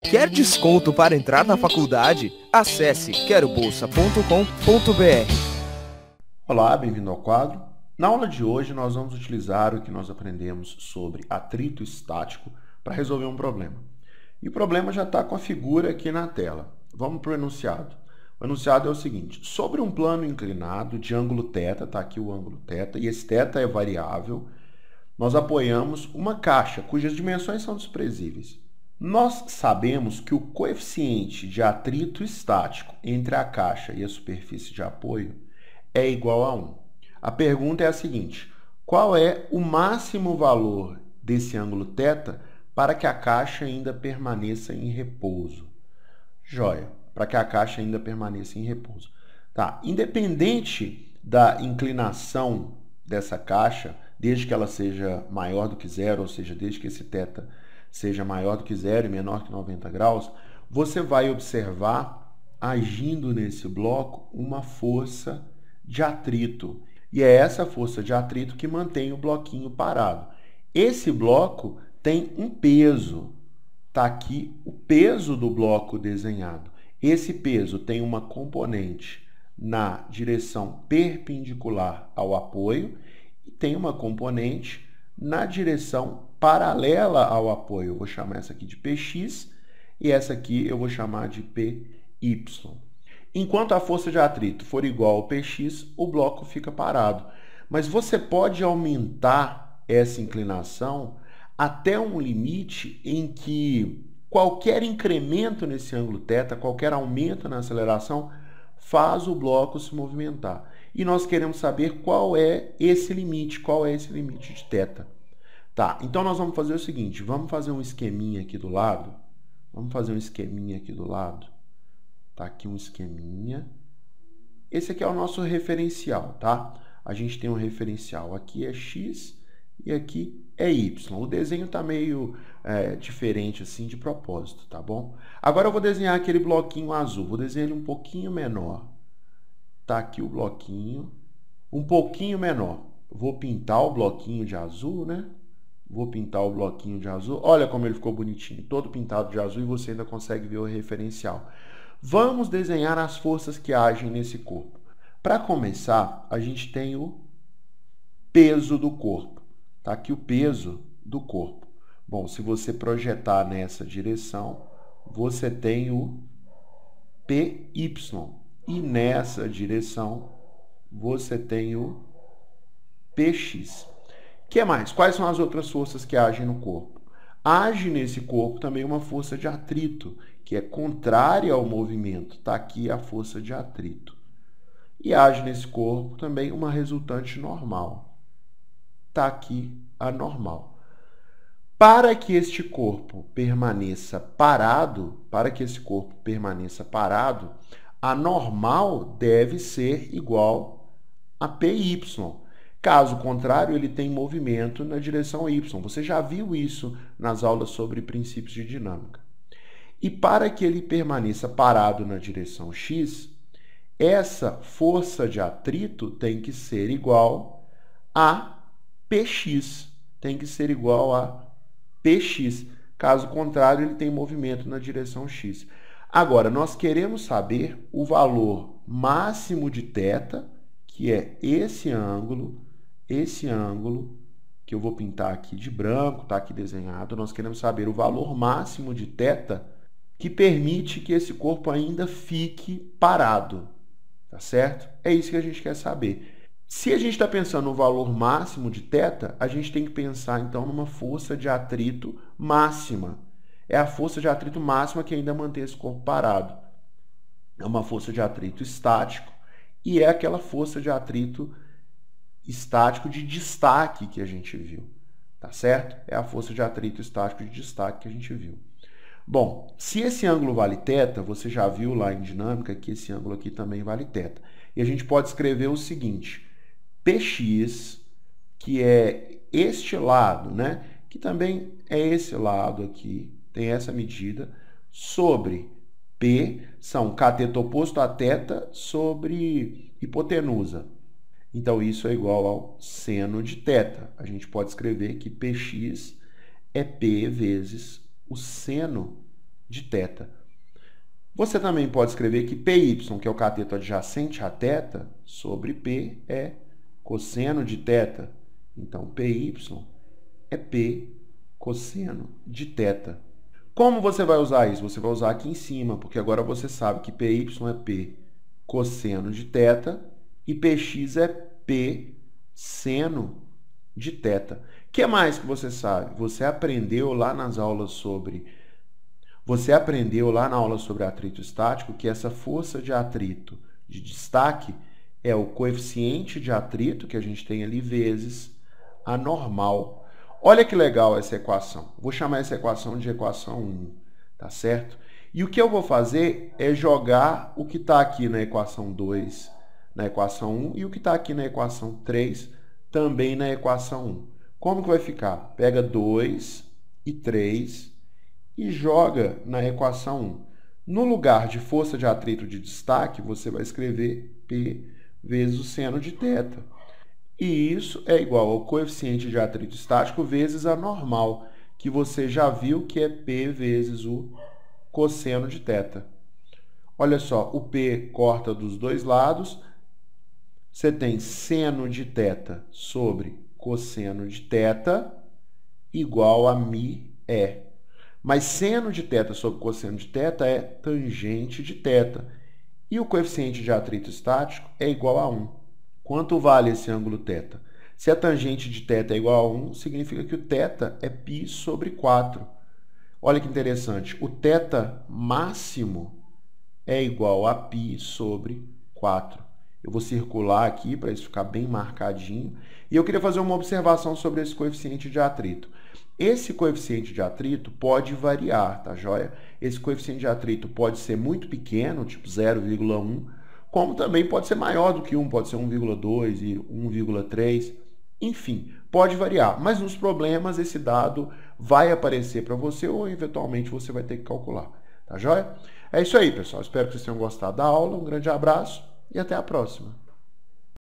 Quer desconto para entrar na faculdade? Acesse querobolsa.com.br. Olá, bem-vindo ao quadro. Na aula de hoje nós vamos utilizar o que nós aprendemos sobre atrito estático para resolver um problema. E o problema já está com a figura aqui na tela. Vamos para o enunciado. O enunciado é o seguinte: sobre um plano inclinado de ângulo θ, está aqui o ângulo θ, e esse θ é variável, nós apoiamos uma caixa cujas dimensões são desprezíveis. Nós sabemos que o coeficiente de atrito estático entre a caixa e a superfície de apoio é igual a 1. A pergunta é a seguinte: qual é o máximo valor desse ângulo θ para que a caixa ainda permaneça em repouso? Joia, para que a caixa ainda permaneça em repouso. Tá, independente da inclinação dessa caixa, desde que ela seja maior do que zero, ou seja, desde que esse θ seja maior do que zero e menor que 90 graus, você vai observar, agindo nesse bloco, uma força de atrito. E é essa força de atrito que mantém o bloquinho parado. Esse bloco tem um peso. Está aqui o peso do bloco desenhado. Esse peso tem uma componente na direção perpendicular ao apoio e tem uma componente na direção paralela ao apoio. Eu vou chamar essa aqui de Px e essa aqui eu vou chamar de Py. Enquanto a força de atrito for igual ao Px, o bloco fica parado. Mas você pode aumentar essa inclinação até um limite em que qualquer incremento nesse ângulo θ, qualquer aumento na aceleração, faz o bloco se movimentar. E nós queremos saber qual é esse limite de θ. Tá, então nós vamos fazer o seguinte, vamos fazer um esqueminha aqui do lado. Tá aqui um esqueminha. Esse aqui é o nosso referencial, tá? A gente tem um referencial, aqui é x e aqui é y. O desenho tá meio diferente assim de propósito, tá bom? Agora eu vou desenhar aquele bloquinho azul, vou desenhar ele um pouquinho menor. Tá aqui o bloquinho, um pouquinho menor. Vou pintar o bloquinho de azul, né? Olha como ele ficou bonitinho, todo pintado de azul e você ainda consegue ver o referencial. Vamos desenhar as forças que agem nesse corpo. Para começar, a gente tem o peso do corpo. Tá aqui o peso do corpo. Bom, se você projetar nessa direção, você tem o Py. E nessa direção, você tem o Px. O que mais? Quais são as outras forças que agem no corpo? Age nesse corpo também uma força de atrito, que é contrária ao movimento. Está aqui a força de atrito. E age nesse corpo também uma resultante normal. Está aqui a normal. Para que este corpo permaneça parado, a normal deve ser igual a Py. Caso contrário, ele tem movimento na direção y. Você já viu isso nas aulas sobre princípios de dinâmica. E para que ele permaneça parado na direção x, essa força de atrito tem que ser igual a Px. Caso contrário, ele tem movimento na direção x. Agora, nós queremos saber o valor máximo de θ, que é esse ângulo que eu vou pintar aqui de branco, está aqui desenhado. Nós queremos saber o valor máximo de θ que permite que esse corpo ainda fique parado, tá certo? É isso que a gente quer saber. Se a gente está pensando no valor máximo de θ, a gente tem que pensar, então, numa força de atrito máxima. É a força de atrito máxima que ainda mantém esse corpo parado. É uma força de atrito estático e é aquela força de atrito estático de destaque que a gente viu, tá certo? É a força de atrito estático de destaque que a gente viu. Bom, se esse ângulo vale θ, você já viu lá em dinâmica que esse ângulo aqui também vale θ. E a gente pode escrever o seguinte: Px, que é este lado, né? Que também é esse lado aqui, tem essa medida, sobre P, são cateto oposto a θ sobre hipotenusa. Então, isso é igual ao seno de θ. A gente pode escrever que Px é P vezes o seno de θ. Você também pode escrever que PY, que é o cateto adjacente a θ, sobre P é cosseno de θ. Então, PY é P cosseno de θ. Como você vai usar isso? Você vai usar aqui em cima, porque agora você sabe que PY é P cosseno de θ e PX é P seno de θ. O que mais que você sabe? Você aprendeu lá na aula sobre atrito estático que essa força de atrito de destaque é o coeficiente de atrito que a gente tem ali vezes a normal. Olha que legal essa equação. Vou chamar essa equação de equação 1, tá certo? E o que eu vou fazer é jogar o que está aqui na equação 2 na equação 1 e o que está aqui na equação 3 também na equação 1. Como que vai ficar? Pega 2 e 3 e joga na equação 1. No lugar de força de atrito de destaque, você vai escrever P vezes o seno de θ. E isso é igual ao coeficiente de atrito estático vezes a normal, que você já viu que é P vezes o cosseno de θ. Olha só, o P corta dos dois lados. Você tem seno de θ sobre cosseno de θ igual a μe. Mas seno de θ sobre cosseno de θ é tangente de θ. E o coeficiente de atrito estático é igual a 1. Quanto vale esse ângulo θ? Se a tangente de θ é igual a 1, significa que o θ é π sobre 4. Olha que interessante. O θ máximo é igual a π sobre 4. Eu vou circular aqui para isso ficar bem marcadinho. E eu queria fazer uma observação sobre esse coeficiente de atrito. Esse coeficiente de atrito pode variar, tá joia? Esse coeficiente de atrito pode ser muito pequeno, tipo 0,1, como também pode ser maior do que 1, pode ser 1,2 e 1,3. Enfim, pode variar. Mas nos problemas esse dado vai aparecer para você ou eventualmente você vai ter que calcular, tá joia? É isso aí, pessoal. Espero que vocês tenham gostado da aula. Um grande abraço e até a próxima.